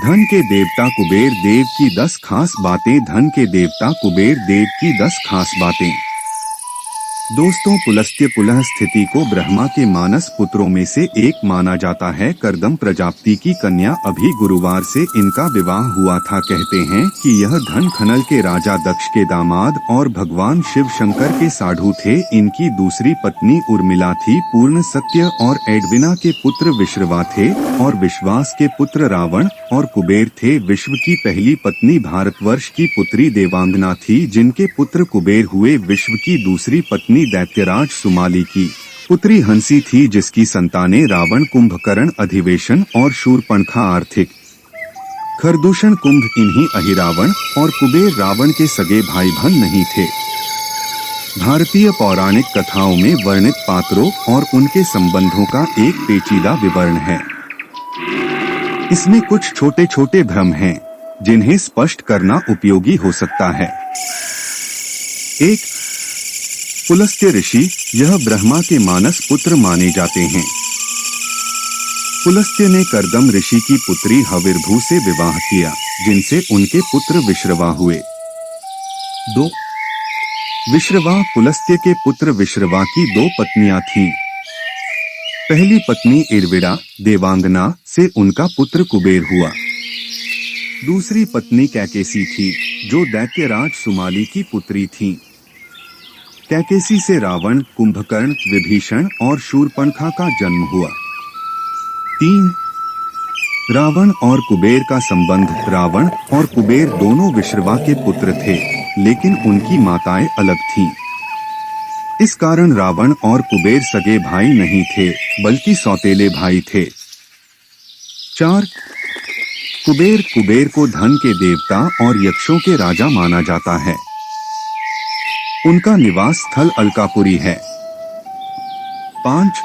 धन के देवता कुबेर देव की 10 खास बातें। धन के देवता कुबेर देव की 10 खास बातें। दोस्तों, पुलस्त्य पुलह स्थिति को ब्रह्मा के मानस पुत्रों में से एक माना जाता है। कर्दम प्रजापति की कन्या अभी गुरुवार से इनका विवाह हुआ था। कहते हैं कि यह धन खनल के राजा दक्ष के दामाद और भगवान शिव शंकर के साढ़ू थे। इनकी दूसरी पत्नी उर्मिला थी। पूर्ण सत्य और एडविना के पुत्र विश्रवा थे और विश्वास के पुत्र रावण और कुबेर थे। विश्व की पहली पत्नी भारतवर्ष की पुत्री देवांगना थी, जिनके पुत्र कुबेर हुए। विश्व की दूसरी पत्नी दैत्यराज सुमाली की पुत्री हंसी थी, जिसकी संतानें रावण, कुंभकर्ण, अधिवेशन और शूर्पणखा आर्थिक खरदूषण कुंभ। इन्हीं अहिरावण और कुबेर रावण के सगे भाई बहन नहीं थे। भारतीय पौराणिक कथाओं में वर्णित पात्रों और उनके संबंधों का एक पेचीदा विवरण है। इसमें कुछ छोटे छोटे भ्रम हैं, जिन्हें स्पष्ट करना उपयोगी हो सकता है। 1. पुलस्त्य ऋषि, यह ब्रह्मा के मानस पुत्र माने जाते हैं। पुलस्त्य ने कर्दम ऋषि की पुत्री हविर्भू से विवाह किया, जिनसे उनके पुत्र विश्रवा हुए। 2. विश्रवा, पुलस्त्य के पुत्र विश्रवा की 2 पत्नियां थीं। पहली पत्नी इर्विड़ा देवांगना से उनका पुत्र कुबेर हुआ। दूसरी पत्नी कैकेसी थी, जो दैत्यराज सुमाली की पुत्री थी। कैकेसी से रावण, कुंभकर्ण, विभीषण और शूर्पणखा का जन्म हुआ। 3. रावण और कुबेर का संबंध। रावण और कुबेर दोनों विश्रवा के पुत्र थे, लेकिन उनकी माताएं अलग थीं। इस कारण रावण और कुबेर सगे भाई नहीं थे, बल्कि सौतेले भाई थे। 4. कुबेर को धन के देवता और यक्षों के राजा माना जाता है। उनका निवास स्थल अलकापुरी है। 5.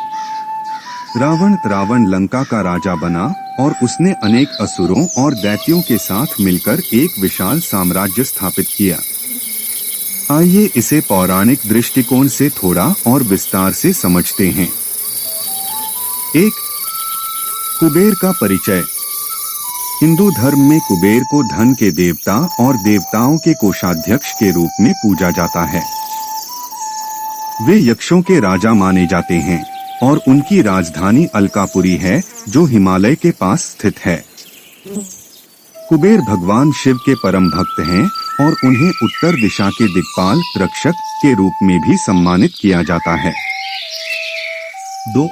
रावण लंका का राजा बना और उसने अनेक असुरों और दैत्यों के साथ मिलकर एक विशाल साम्राज्य स्थापित किया। आइए इसे पौराणिक दृष्टिकोण से थोड़ा और विस्तार से समझते हैं। 1. कुबेर का परिचय। हिंदू धर्म में कुबेर को धन के देवता और देवताओं के कोषाध्यक्ष के रूप में पूजा जाता है। वे यक्षों के राजा माने जाते हैं और उनकी राजधानी अलकापुरी है, जो हिमालय के पास स्थित है। कुबेर भगवान शिव के परम भक्त हैं और उन्हें उत्तर दिशा के दिक्पाल, रक्षक के रूप में भी सम्मानित किया जाता है। 2.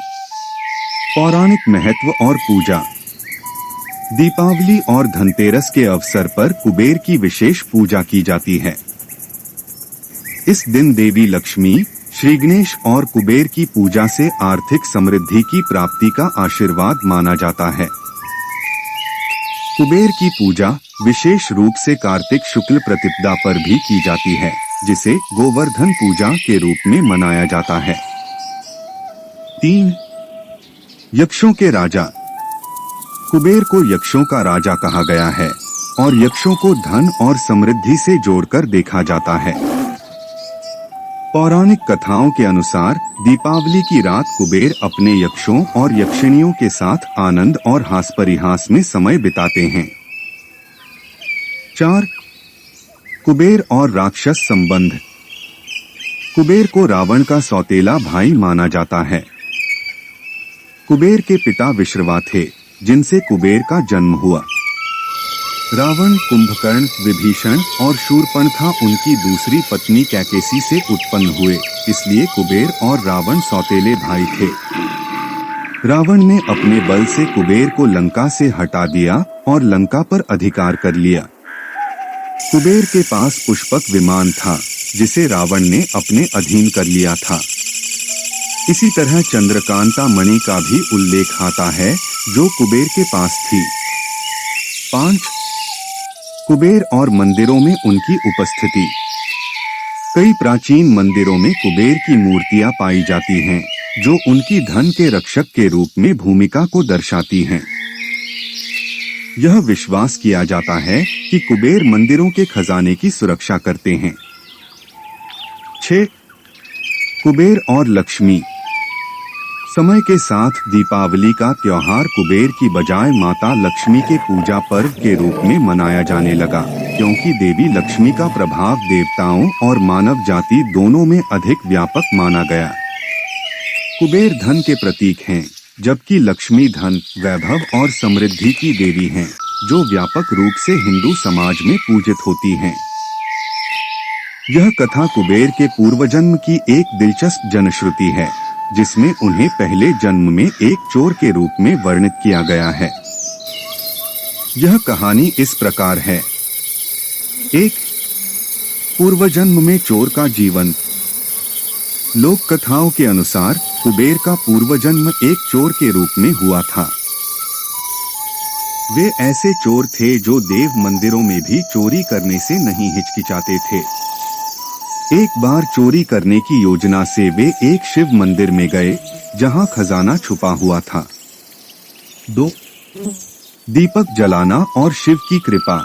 पौराणिक महत्व और पूजा। दीपावली और धनतेरस के अवसर पर कुबेर की विशेष पूजा की जाती है। इस दिन देवी लक्ष्मी, श्री गणेश और कुबेर की पूजा से आर्थिक समृद्धि की प्राप्ति का आशीर्वाद माना जाता है। कुबेर की पूजा विशेष रूप से कार्तिक शुक्ल प्रतिपदा पर भी की जाती है, जिसे गोवर्धन पूजा के रूप में मनाया जाता है। 3. यक्षों के राजा। कुबेर को यक्षों का राजा कहा गया है और यक्षों को धन और समृद्धि से जोड़कर देखा जाता है। पौराणिक कथाओं के अनुसार दीपावली की रात कुबेर अपने यक्षों और यक्षिणियों के साथ आनंद और हास परिहास में समय बिताते हैं। 4. कुबेर और राक्षस संबंध। कुबेर को रावण का सौतेला भाई माना जाता है। कुबेर के पिता विश्रवा थे, जिनसे कुबेर का जन्म हुआ। रावण, कुंभकर्ण, विभीषण और शूर्पणखा उनकी दूसरी पत्नी कैकेसी से उत्पन्न हुए, इसलिए कुबेर और रावण सौतेले भाई थे। रावण ने अपने बल से कुबेर को लंका से हटा दिया और लंका पर अधिकार कर लिया। कुबेर के पास पुष्पक विमान था, जिसे रावण ने अपने अधीन कर लिया था। इसी तरह चंद्रकांता मणि का भी उल्लेख आता है, जो कुबेर के पास थी। 5. कुबेर और मंदिरों में उनकी उपस्थिति। कई प्राचीन मंदिरों में कुबेर की मूर्तियां पाई जाती हैं, जो उनकी धन के रक्षक के रूप में भूमिका को दर्शाती हैं। यह विश्वास किया जाता है कि कुबेर मंदिरों के खजाने की सुरक्षा करते हैं। 6. कुबेर और लक्ष्मी। समय के साथ दीपावली का त्योहार कुबेर की बजाय माता लक्ष्मी के पूजा पर्व के रूप में मनाया जाने लगा, क्योंकि देवी लक्ष्मी का प्रभाव देवताओं और मानव जाति दोनों में अधिक व्यापक माना गया। कुबेर धन के प्रतीक हैं, जबकि लक्ष्मी धन, वैभव और समृद्धि की देवी हैं, जो व्यापक रूप से हिंदू समाज में पूजित होती हैं। यह कथा कुबेर के पूर्वजन्म की एक दिलचस्प जनश्रुति है, जिसमें उन्हें पहले जन्म में एक चोर के रूप में वर्णित किया गया है। यह कहानी इस प्रकार है। 1. पूर्वजन्म में चोर का जीवन। लोक कथाओं के अनुसार कुबेर का पूर्वजन्म एक चोर के रूप में हुआ था। वे ऐसे चोर थे जो देव मंदिरों में भी चोरी करने से नहीं हिचकिचाते थे। एक बार चोरी करने की योजना से वे एक शिव मंदिर में गए, जहां खजाना छुपा हुआ था। 2. दीपक जलाना और शिव की कृपा।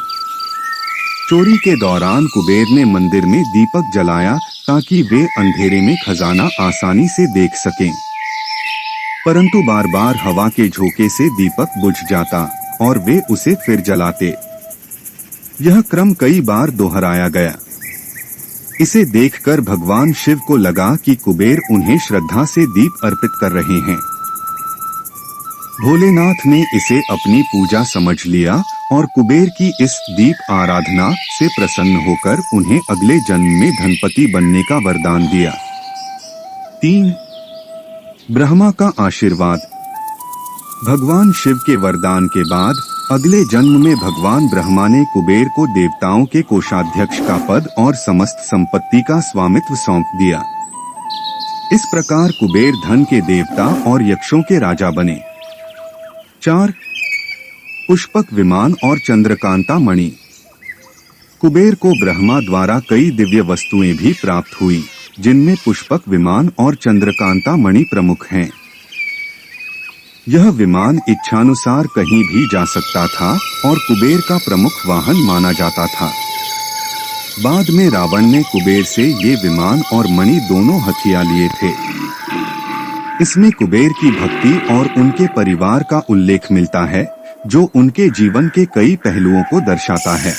चोरी के दौरान कुबेर ने मंदिर में दीपक जलाया ताकि वे अंधेरे में खजाना आसानी से देख सकें। परंतु बार बार हवा के झोंके से दीपक बुझ जाता और वे उसे फिर जलाते। यह क्रम कई बार दोहराया गया। इसे देखकर भगवान शिव को लगा कि कुबेर उन्हें श्रद्धा से दीप अर्पित कर रहे हैं। भोलेनाथ ने इसे अपनी पूजा समझ लिया और कुबेर की इस दीप आराधना से प्रसन्न होकर उन्हें अगले जन्म में धनपति बनने का वरदान दिया। 3. ब्रह्मा का आशीर्वाद। भगवान शिव के वरदान के बाद अगले जन्म में भगवान ब्रह्मा ने कुबेर को देवताओं के कोषाध्यक्ष का पद और समस्त संपत्ति का स्वामित्व सौंप दिया। इस प्रकार कुबेर धन के देवता और यक्षों के राजा बने। 4. पुष्पक विमान और चंद्रकांता मणि। कुबेर को ब्रह्मा द्वारा कई दिव्य वस्तुएं भी प्राप्त हुई, जिनमें पुष्पक विमान और चंद्रकांता मणि प्रमुख हैं। यह विमान इच्छानुसार कहीं भी जा सकता था और कुबेर का प्रमुख वाहन माना जाता था। बाद में रावण ने कुबेर से ये विमान और मणि दोनों हथिया लिए थे। इसमें कुबेर की भक्ति और उनके परिवार का उल्लेख मिलता है, जो उनके जीवन के कई पहलुओं को दर्शाता है।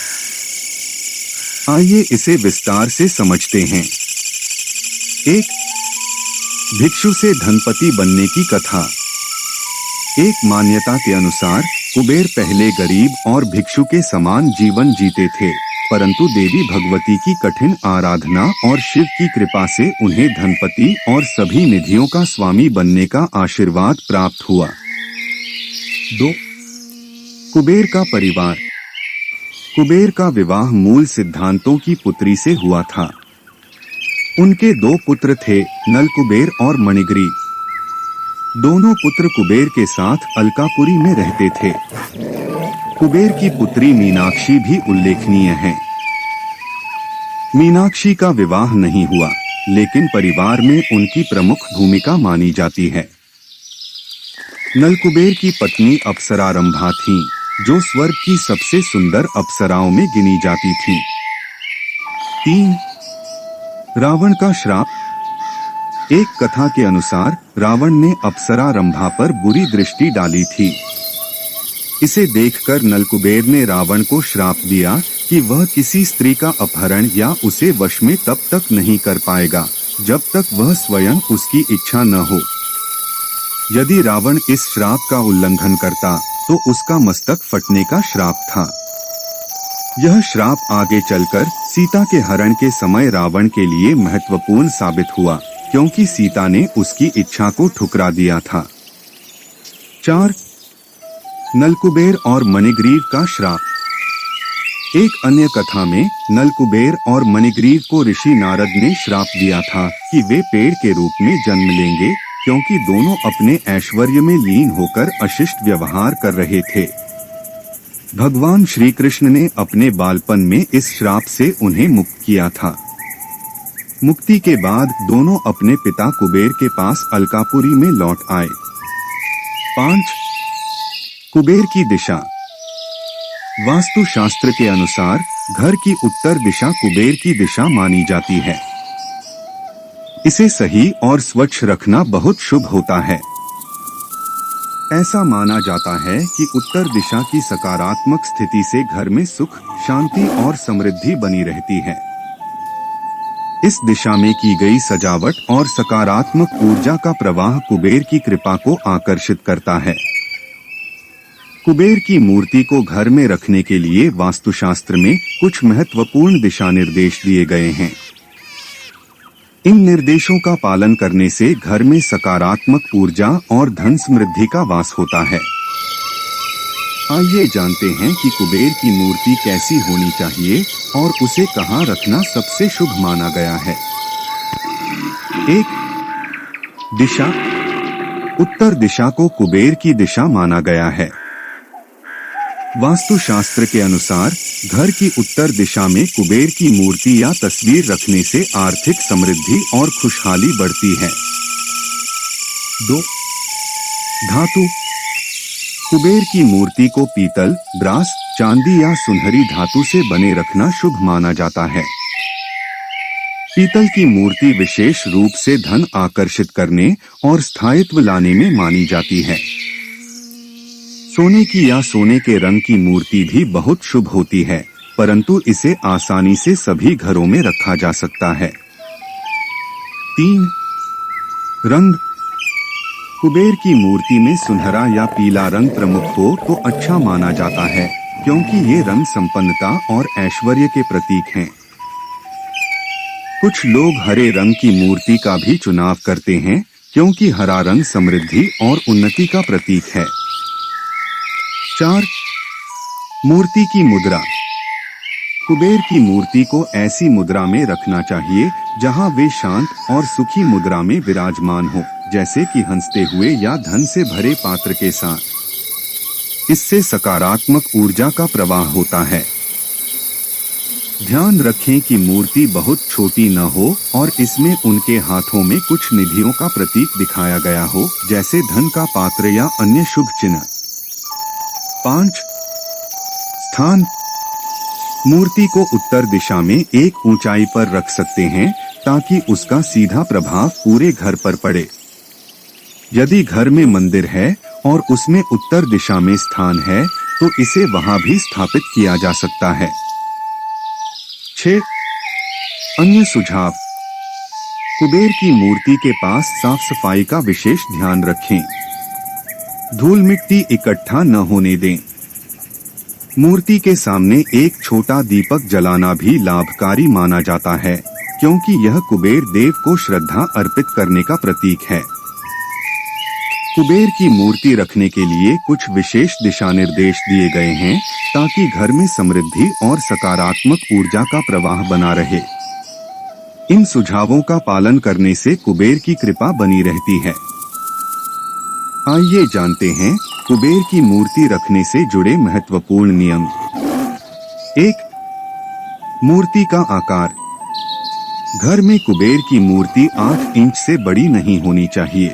आइए इसे विस्तार से समझते हैं। 1. भिक्षु से धनपति बनने की कथा। एक मान्यता के अनुसार कुबेर पहले गरीब और भिक्षु के समान जीवन जीते थे, परंतु देवी भगवती की कठिन आराधना और शिव की कृपा से उन्हें धनपति और सभी निधियों का स्वामी बनने का आशीर्वाद प्राप्त हुआ। 2. कुबेर का परिवार। कुबेर का विवाह मूल सिद्धांतों की पुत्री से हुआ था। उनके 2 पुत्र थे, नल कुबेर और मणिग्रीव। दोनों पुत्र कुबेर के साथ अलकापुरी में रहते थे। कुबेर की पुत्री मीनाक्षी भी उल्लेखनीय है। मीनाक्षी का विवाह नहीं हुआ, लेकिन परिवार में उनकी प्रमुख भूमिका मानी जाती है। नल कुबेर की पत्नी अप्सरा रंभा थी, जो स्वर्ग की सबसे सुंदर अप्सराओं में गिनी जाती थी। 3. रावण का श्राप। एक कथा के अनुसार रावण ने अप्सरा रंभा पर बुरी दृष्टि डाली थी। इसे देखकर नलकुबेर ने रावण को श्राप दिया कि वह किसी स्त्री का अपहरण या उसे वश में तब तक नहीं कर पाएगा जब तक वह स्वयं उसकी इच्छा न हो। यदि रावण इस श्राप का उल्लंघन करता तो उसका मस्तक फटने का श्राप था। यह श्राप आगे चलकर सीता के हरण के समय रावण के लिए महत्वपूर्ण साबित हुआ, क्योंकि सीता ने उसकी इच्छा को ठुकरा दिया था। 4. नलकुबेर और मणिग्रीव का श्राप। एक अन्य कथा में नलकुबेर और मणिग्रीव को ऋषि नारद ने श्राप दिया था कि वे पेड़ के रूप में जन्म लेंगे, क्योंकि दोनों अपने ऐश्वर्य में लीन होकर अशिष्ट व्यवहार कर रहे थे। भगवान श्री कृष्ण ने अपने बालपन में इस श्राप से उन्हें मुक्त किया था। मुक्ति के बाद दोनों अपने पिता कुबेर के पास अलकापुरी में लौट आए। 5. कुबेर की दिशा। वास्तु शास्त्र के अनुसार घर की उत्तर दिशा कुबेर की दिशा मानी जाती है। इसे सही और स्वच्छ रखना बहुत शुभ होता है। ऐसा माना जाता है कि उत्तर दिशा की सकारात्मक स्थिति से घर में सुख, शांति और समृद्धि बनी रहती है। इस दिशा में की गई सजावट और सकारात्मक ऊर्जा का प्रवाह कुबेर की कृपा को आकर्षित करता है। कुबेर की मूर्ति को घर में रखने के लिए वास्तुशास्त्र में कुछ महत्वपूर्ण दिशा निर्देश दिए गए हैं। इन निर्देशों का पालन करने से घर में सकारात्मक ऊर्जा और धन समृद्धि का वास होता है। आइए जानते हैं कि कुबेर की मूर्ति कैसी होनी चाहिए और उसे कहाँ रखना सबसे शुभ माना गया है। 1. दिशा। उत्तर दिशा को कुबेर की दिशा माना गया है। वास्तुशास्त्र के अनुसार घर की उत्तर दिशा में कुबेर की मूर्ति या तस्वीर रखने से आर्थिक समृद्धि और खुशहाली बढ़ती है। 2. धातु। कुबेर की मूर्ति को पीतल, ब्रास, चांदी या सुनहरी धातु से बने रखना शुभ माना जाता है। पीतल की मूर्ति विशेष रूप से धन आकर्षित करने और स्थायित्व लाने में मानी जाती है। सोने की या सोने के रंग की मूर्ति भी बहुत शुभ होती है, परंतु इसे आसानी से सभी घरों में रखा जा सकता है। 3. रंग। कुबेर की मूर्ति में सुनहरा या पीला रंग प्रमुख हो तो अच्छा माना जाता है, क्योंकि ये रंग संपन्नता और ऐश्वर्य के प्रतीक हैं। कुछ लोग हरे रंग की मूर्ति का भी चुनाव करते हैं, क्योंकि हरा रंग समृद्धि और उन्नति का प्रतीक है। 4. मूर्ति की मुद्रा। कुबेर की मूर्ति को ऐसी मुद्रा में रखना चाहिए जहां वे शांत और सुखी मुद्रा में विराजमान हो, जैसे कि हंसते हुए या धन से भरे पात्र के साथ। इससे सकारात्मक ऊर्जा का प्रवाह होता है। ध्यान रखें कि मूर्ति बहुत छोटी न हो और इसमें उनके हाथों में कुछ निधियों का प्रतीक दिखाया गया हो, जैसे धन का पात्र या अन्य शुभ चिन्ह। 5. स्थान। मूर्ति को उत्तर दिशा में एक ऊंचाई पर रख सकते हैं ताकि उसका सीधा प्रभाव पूरे घर पर पड़े। यदि घर में मंदिर है और उसमें उत्तर दिशा में स्थान है तो इसे वहां भी स्थापित किया जा सकता है। 6. अन्य सुझाव। कुबेर की मूर्ति के पास साफ सफाई का विशेष ध्यान रखें। धूल मिट्टी इकट्ठा न होने दें। मूर्ति के सामने एक छोटा दीपक जलाना भी लाभकारी माना जाता है, क्योंकि यह कुबेर देव को श्रद्धा अर्पित करने का प्रतीक है। कुबेर की मूर्ति रखने के लिए कुछ विशेष दिशा निर्देश दिए गए हैं ताकि घर में समृद्धि और सकारात्मक ऊर्जा का प्रवाह बना रहे। इन सुझावों का पालन करने से कुबेर की कृपा बनी रहती है। आइए जानते हैं कुबेर की मूर्ति रखने से जुड़े महत्वपूर्ण नियम। 1. मूर्ति का आकार। घर में कुबेर की मूर्ति 8 इंच से बड़ी नहीं होनी चाहिए।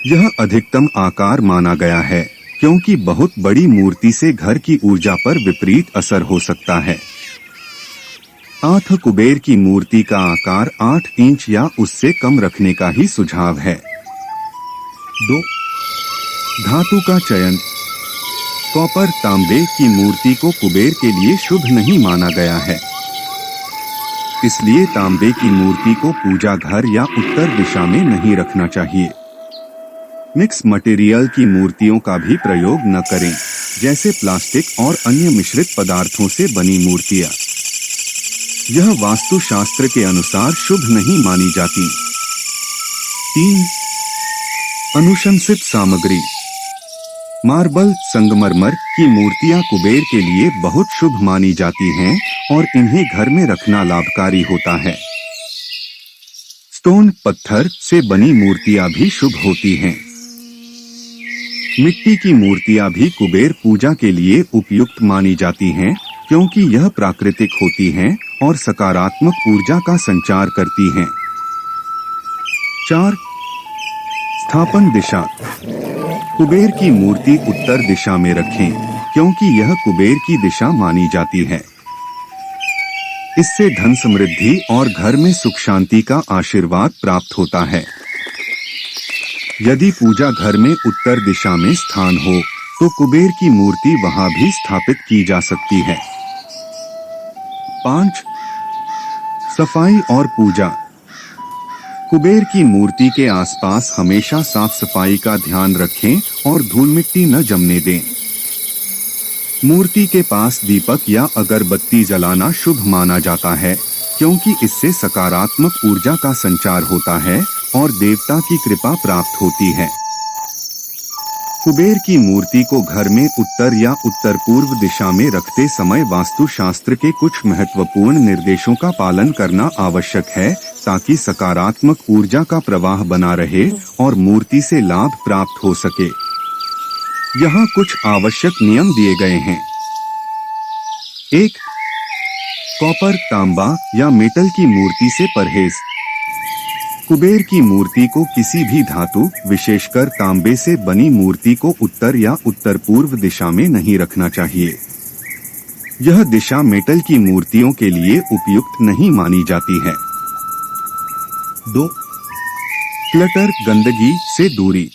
यह अधिकतम आकार माना गया है, क्योंकि बहुत बड़ी मूर्ति से घर की ऊर्जा पर विपरीत असर हो सकता है। 8. कुबेर की मूर्ति का आकार 8 इंच या उससे कम रखने का ही सुझाव है। 2. धातु का चयन। कॉपर, तांबे की मूर्ति को कुबेर के लिए शुभ नहीं माना गया है, इसलिए तांबे की मूर्ति को पूजा घर या उत्तर दिशा में नहीं रखना चाहिए। मिक्स मटेरियल की मूर्तियों का भी प्रयोग न करें, जैसे प्लास्टिक और अन्य मिश्रित पदार्थों से बनी मूर्तियां। यह वास्तुशास्त्र के अनुसार शुभ नहीं मानी जाती। 3. अनुशंसित सामग्री। मार्बल, संगमरमर की मूर्तियां कुबेर के लिए बहुत शुभ मानी जाती हैं और इन्हें घर में रखना लाभकारी होता है। स्टोन, पत्थर से बनी मूर्तियां भी शुभ होती हैं। मिट्टी की मूर्तियां भी कुबेर पूजा के लिए उपयुक्त मानी जाती हैं, क्योंकि यह प्राकृतिक होती हैं और सकारात्मक ऊर्जा का संचार करती हैं। 4. स्थापन दिशा। कुबेर की मूर्ति उत्तर दिशा में रखें, क्योंकि यह कुबेर की दिशा मानी जाती है। इससे धन समृद्धि और घर में सुख शांति का आशीर्वाद प्राप्त होता है। यदि पूजा घर में उत्तर दिशा में स्थान हो तो कुबेर की मूर्ति वहां भी स्थापित की जा सकती है। 5. सफाई और पूजा। कुबेर की मूर्ति के आसपास हमेशा साफ सफाई का ध्यान रखें और धूल मिट्टी न जमने दें। मूर्ति के पास दीपक या अगरबत्ती जलाना शुभ माना जाता है, क्योंकि इससे सकारात्मक ऊर्जा का संचार होता है और देवता की कृपा प्राप्त होती है। कुबेर की मूर्ति को घर में उत्तर या उत्तर पूर्व दिशा में रखते समय वास्तुशास्त्र के कुछ महत्वपूर्ण निर्देशों का पालन करना आवश्यक है, ताकि सकारात्मक ऊर्जा का प्रवाह बना रहे और मूर्ति से लाभ प्राप्त हो सके। यहाँ कुछ आवश्यक नियम दिए गए हैं। 1. कॉपर, तांबा या मेटल की मूर्ति से परहेज। कुबेर की मूर्ति को किसी भी धातु, विशेषकर तांबे से बनी मूर्ति को उत्तर या उत्तर पूर्व दिशा में नहीं रखना चाहिए। यह दिशा मेटल की मूर्तियों के लिए उपयुक्त नहीं मानी जाती है। 2. क्लटर, गंदगी से दूरी।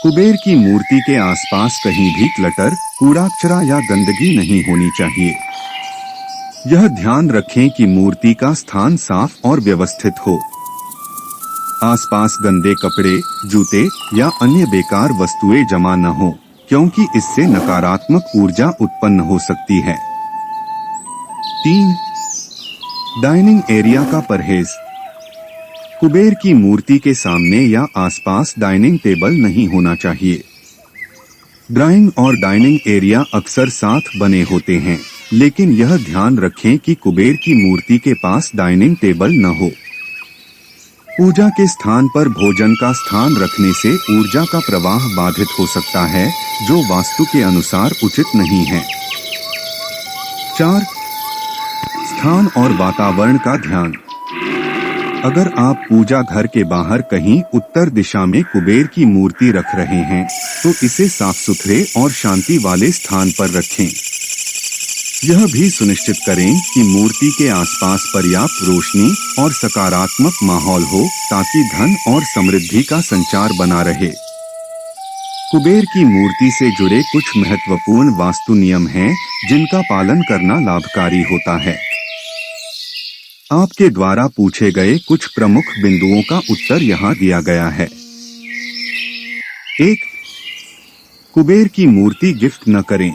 कुबेर की मूर्ति के आसपास कहीं भी क्लटर, कूड़ा कचरा या गंदगी नहीं होनी चाहिए। यह ध्यान रखें कि मूर्ति का स्थान साफ और व्यवस्थित हो। आसपास गंदे कपड़े, जूते या अन्य बेकार वस्तुएं जमा न हो, क्योंकि इससे नकारात्मक ऊर्जा उत्पन्न हो सकती है। 3. डाइनिंग एरिया का परहेज। कुबेर की मूर्ति के सामने या आसपास डाइनिंग टेबल नहीं होना चाहिए। ड्राइंग और डाइनिंग एरिया अक्सर साथ बने होते हैं, लेकिन यह ध्यान रखें कि कुबेर की मूर्ति के पास डाइनिंग टेबल न हो। पूजा के स्थान पर भोजन का स्थान रखने से ऊर्जा का प्रवाह बाधित हो सकता है, जो वास्तु के अनुसार उचित नहीं है। 4. स्थान और वातावरण का ध्यान। अगर आप पूजा घर के बाहर कहीं उत्तर दिशा में कुबेर की मूर्ति रख रहे हैं, तो इसे साफ सुथरे और शांति वाले स्थान पर रखें। यह भी सुनिश्चित करें कि मूर्ति के आसपास पर्याप्त रोशनी और सकारात्मक माहौल हो, ताकि धन और समृद्धि का संचार बना रहे। कुबेर की मूर्ति से जुड़े कुछ महत्वपूर्ण वास्तु नियम हैं, जिनका पालन करना लाभकारी होता है। आपके द्वारा पूछे गए कुछ प्रमुख बिंदुओं का उत्तर यहाँ दिया गया है। 1. कुबेर की मूर्ति गिफ्ट न करें।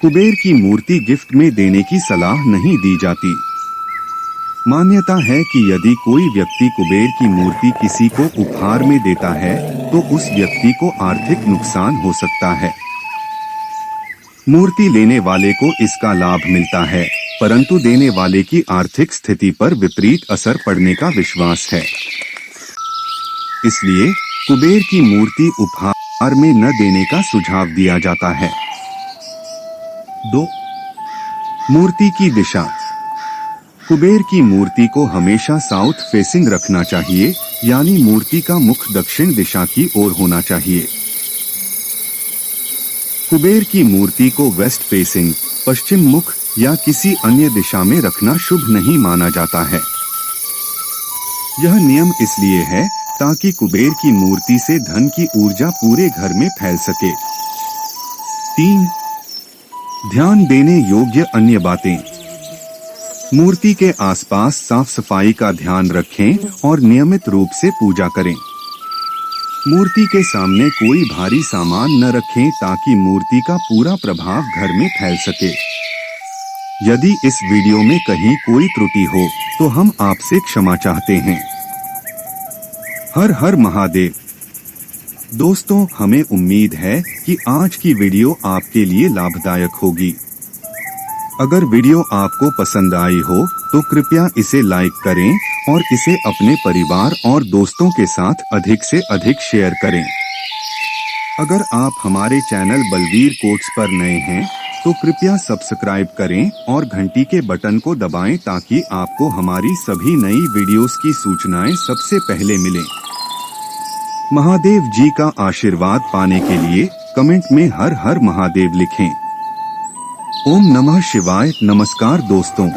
कुबेर की मूर्ति गिफ्ट में देने की सलाह नहीं दी जाती। मान्यता है कि यदि कोई व्यक्ति कुबेर की मूर्ति किसी को उपहार में देता है, तो उस व्यक्ति को आर्थिक नुकसान हो सकता है। मूर्ति लेने वाले को इसका लाभ मिलता है, परंतु देने वाले की आर्थिक स्थिति पर विपरीत असर पड़ने का विश्वास है। इसलिए कुबेर की मूर्ति उपहार में न देने का सुझाव दिया जाता है। 2. मूर्ति की दिशा। कुबेर की मूर्ति को हमेशा साउथ फेसिंग रखना चाहिए, यानी मूर्ति का मुख दक्षिण दिशा की ओर होना चाहिए। कुबेर की मूर्ति को वेस्ट फेसिंग, पश्चिम मुख या किसी अन्य दिशा में रखना शुभ नहीं माना जाता है। यह नियम इसलिए है ताकि कुबेर की मूर्ति से धन की ऊर्जा पूरे घर में फैल सके। 3. ध्यान देने योग्य अन्य बातें। मूर्ति के आसपास साफ सफाई का ध्यान रखें और नियमित रूप से पूजा करें। मूर्ति के सामने कोई भारी सामान न रखें, ताकि मूर्ति का पूरा प्रभाव घर में फैल सके। यदि इस वीडियो में कहीं कोई त्रुटि हो, तो हम आपसे क्षमा चाहते हैं। हर हर महादेव। दोस्तों, हमें उम्मीद है कि आज की वीडियो आपके लिए लाभदायक होगी। अगर वीडियो आपको पसंद आई हो, तो कृपया इसे लाइक करें और इसे अपने परिवार और दोस्तों के साथ अधिक से अधिक शेयर करें। अगर आप हमारे चैनल बलवीर कोट्स पर नए हैं, तो कृपया सब्सक्राइब करें और घंटी के बटन को दबाएं, ताकि आपको हमारी सभी नई वीडियोस की सूचनाएं सबसे पहले मिलें। महादेव जी का आशीर्वाद पाने के लिए कमेंट में हर हर महादेव लिखें। ओम नमः शिवाय। नमस्कार दोस्तों।